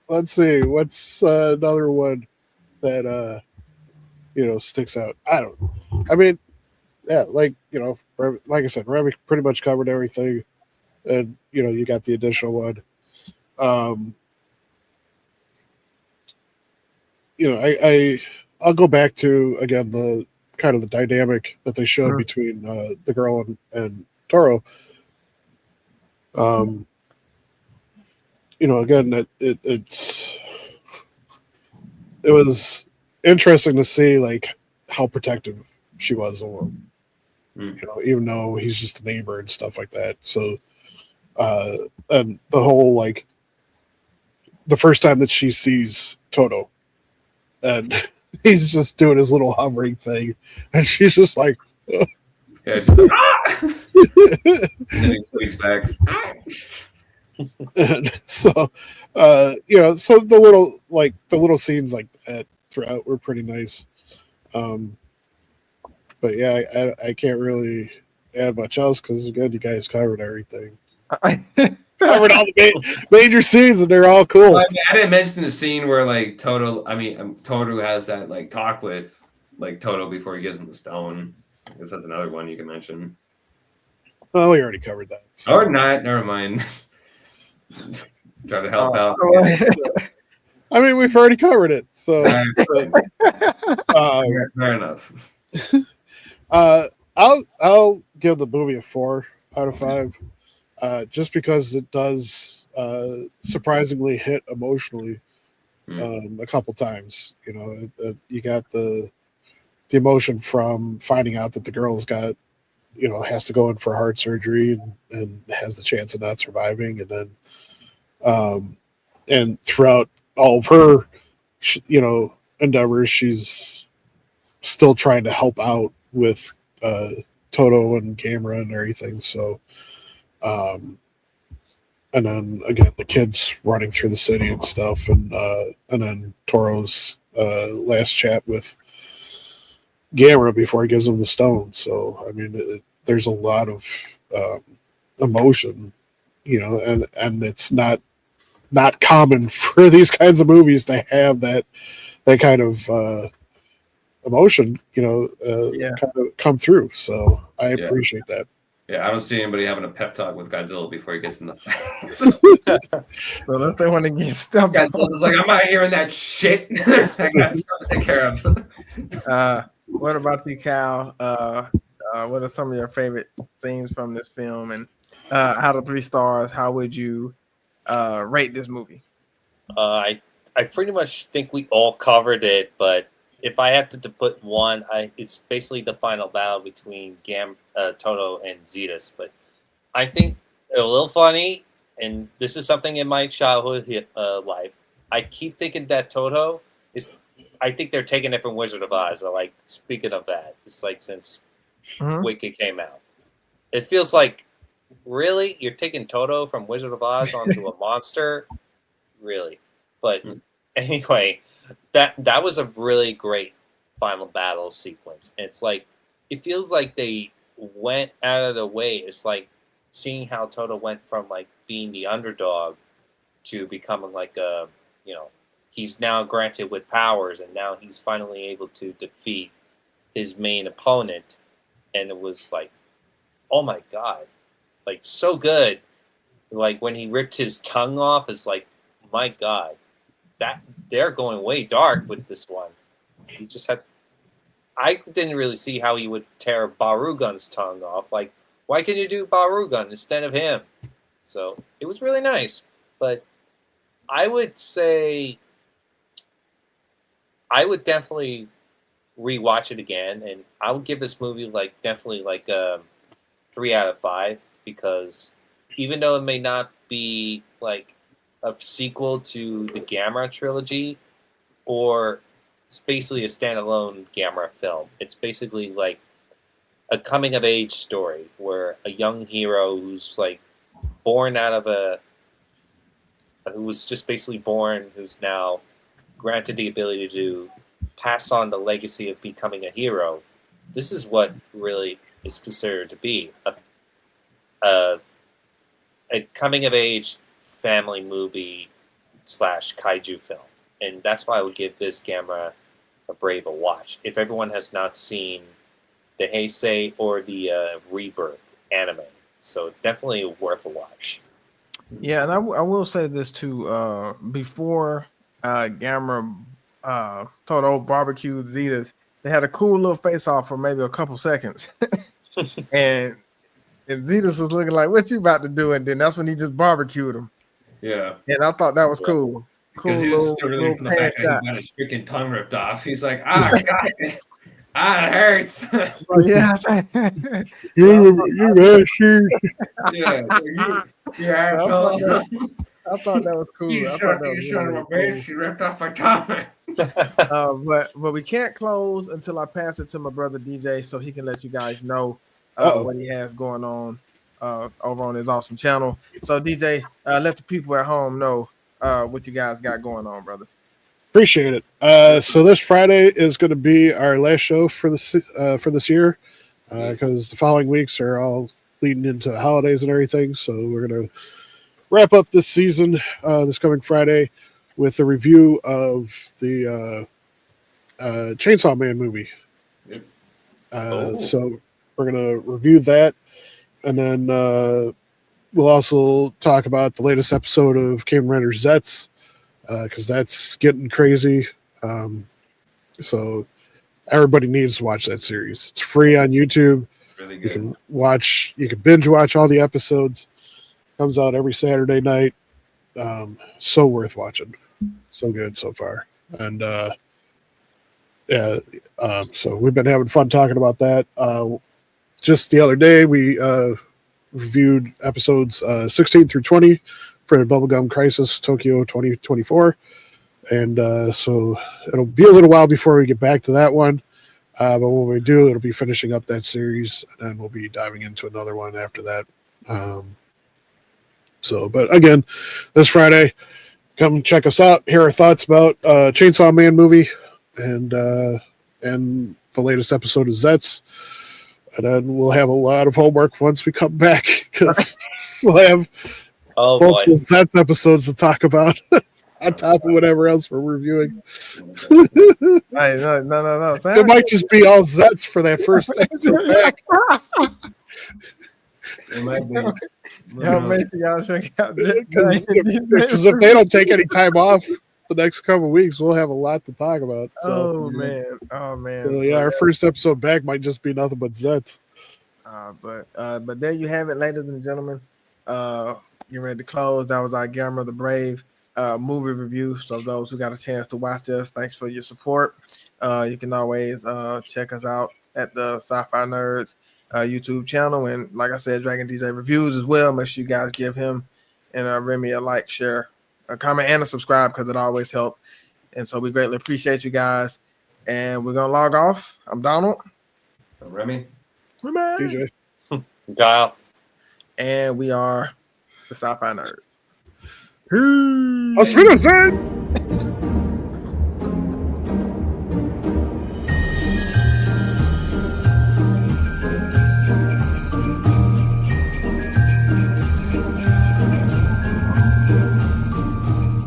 Let's see. What's another one that sticks out? I don't know. I mean, yeah, like I said, Remy pretty much covered everything, and you got the additional one. I'll go back to again the kind of the dynamic that they showed between the girl and Toro. Again, it was interesting to see like how protective she was of him. Even though he's just a neighbor and stuff like that. So, and the whole like the first time that she sees Toto, and he's just doing his little hovering thing, and she's just like, yeah, she's like, and then he squeaks back. And so, so the little scenes like that throughout were pretty nice. But yeah, I can't really add much else because again, you guys covered everything. Covered all the major scenes, and they're all cool. I didn't mention the scene where like Toru has that like talk with like Toto before he gives him the stone. I guess that's another one you can mention. Oh, we already covered that. So. Or not, never mind. Try to help out. I mean, we've already covered it, so fair enough. I'll give the movie a 4 out of 5, just because it does surprisingly hit emotionally a couple times. You know, you got the emotion from finding out that the girl's got, you know, has to go in for heart surgery and has the chance of not surviving, and then and throughout all of her, you know, endeavors, she's still trying to help out with Toto and Gamera and everything. So, and then again, the kids running through the city and stuff, and then Toro's last chat with Gamera before he gives him the stone. So, I mean, there's a lot of emotion, you know, and it's not common for these kinds of movies to have that kind of emotion, you know, kind of come through. So I appreciate that. Yeah, I don't see anybody having a pep talk with Godzilla before he gets in the face. Well, if they want to get stuff, Godzilla's like, I'm not hearing that shit. I got stuff to take care of. What about you, Cal? What are some of your favorite scenes from this film? And out of 3 stars, how would you rate this movie? I pretty much think we all covered it, but if I have to put one, it's basically the final battle between Toto and Zetas. But I think a little funny, and this is something in my childhood life. I keep thinking that Toto is. I think they're taking it from Wizard of Oz. So, like, speaking of that, it's like since Wicked came out, it feels like, really, you're taking Toto from Wizard of Oz onto a monster, really? But anyway, that was a really great final battle sequence. And it's like, it feels like they went out of the way. It's like seeing how Toto went from like being the underdog to becoming like a, you know, he's now granted with powers, and now he's finally able to defeat his main opponent. And it was like, oh my God, like so good. Like when he ripped his tongue off, it's like, my God, that they're going way dark with this one. He just had, I didn't really see how he would tear Barugun's tongue off. Like, why can you do Barugun instead of him? So it was really nice. But I would say I would definitely rewatch it again, and I would give this movie like definitely like 3 out of 5, because even though it may not be like a sequel to the Gamera trilogy, or it's basically a standalone Gamera film, it's basically like a coming of age story where a young hero who's like born out of who was just basically born, who's now granted the ability to pass on the legacy of becoming a hero. This is what really is considered to be a coming of age family movie / kaiju film. And that's why I would give this Gamera a brave a watch. If everyone has not seen the Heisei or the Rebirth anime. So definitely worth a watch. Yeah, and I will say this too. Before Gamera Toto barbecued Zetas, they had a cool little face off for maybe a couple seconds. and Zetas was looking like, what you about to do? And then that's when he just barbecued him. Yeah. And I thought that was cool. Cool he little, was really from the fact that he got his freaking tongue ripped off. He's like, God, it hurts. Well, yeah. You asshole. You asshole. I thought that was cool. You son of a bitch, you ripped off my tongue. But we can't close until I pass it to my brother DJ so he can let you guys know what he has going on over on his awesome channel. So DJ, let the people at home know what you guys got going on, brother. Appreciate it. So this Friday is going to be our last show for this year, because the following weeks are all leading into the holidays and everything. So we're going to wrap up this season this coming Friday with a review of the Chainsaw Man movie. Yep. So we're gonna review that, and then we'll also talk about the latest episode of Kamen Rider Zets because that's getting crazy. So everybody needs to watch that series. It's free on YouTube. Really You good. can binge watch all the episodes. Comes out every Saturday night. So worth watching. So good so far. And so we've been having fun talking about that. Just the other day, we reviewed episodes 16 through 20 for the Bubblegum Crisis Tokyo 2024. And so it'll be a little while before we get back to that one. But when we do, it'll be finishing up that series, and then we'll be diving into another one after that. But again, this Friday, come check us out. Hear our thoughts about Chainsaw Man movie and the latest episode of Zets. And then we'll have a lot of homework once we come back because we'll have multiple Zets episodes to talk about on top of whatever else we're reviewing. Hey, no. It might just be all Zets for that first episode back. It might be. Y'all make sure y'all check out Because if they don't take any time off the next couple of weeks, we'll have a lot to talk about. So, Oh man. So yeah, our first episode back might just be nothing but Zets. But there you have it, ladies and gentlemen. Getting ready to close. That was our Gamera the Brave movie review. So those who got a chance to watch us, thanks for your support. You can always check us out at the Sci-Fi Nerdz YouTube channel, and like I said, Dragon DJ reviews as well. Make sure you guys give him and Remy a like, share, a comment, and a subscribe because it always helps. And so we greatly appreciate you guys. And we're gonna log off. I'm Donald. I'm Remy. DJ. Kyle. And we are the Sci-Fi Nerdz. Auf Wiedersehen!